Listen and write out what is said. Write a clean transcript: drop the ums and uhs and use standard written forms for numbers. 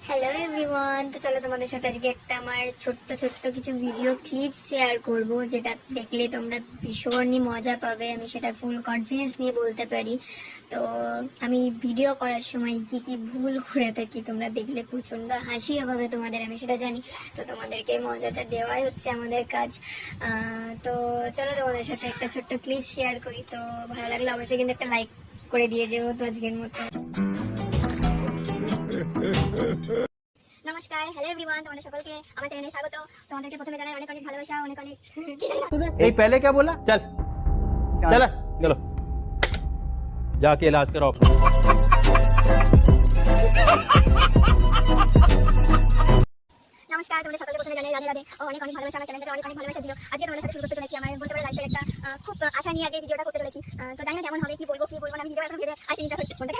Hello everyone, তো চলো তোমাদের সাথে আজকে একটা আমার ছোট্ট ছোট্ট কিছু ভিডিও ক্লিপ শেয়ার করব, যেটা দেখলে তোমরা ভীষণই মজা পাবে। আমি সেটা ফুল কনফিডেন্স নিয়ে বলতে পারি। তো আমি ভিডিও করার সময় কি কি ভুল করে থাকি তোমরা দেখলে প্রচণ্ড হাসিও পাবে তোমাদের, আমি সেটা জানি। তো তোমাদেরকে মজাটা দেওয়াই হচ্ছে আমাদের কাজ। তো চলো তোমাদের সাথে একটা ছোট্ট ক্লিপ শেয়ার করি। তো ভালো লাগলে অবশ্যই কিন্তু একটা লাইক করে দিয়ে যেও তো আজকের মতো। নমস্কার, হ্যালো এভরিওয়ান, তোমাদের সকলকে আমার চ্যানেলে স্বাগত। তোমাদেরকে প্রথমে জানাই অনেক অনেক ভালোবাসা, অনেক অনেক কি জানি না। ए पहले क्या बोला? चल चल चलो जाके इलाज कराओ अपना। নমস্কার, তোমাদের সকলকে প্রথমে জানাই রাধে রাধে ও অনেক অনেক ভালোবাসা। আমার চ্যানেলটাকে অনেক অনেক ভালোবাসা দিও। আজকে তোমাদের সাথে শুরু করতে চলেছি আমার বলতে পারে লাইফের একটা খুব আশা নিয়ে আগে ভিডিওটা করতে চলেছি। তো জানি না কেমন হবে, কি বলবো না, আমি নিজেও এখন ভেবে আসিনি। তা হচ্ছে ফোনটা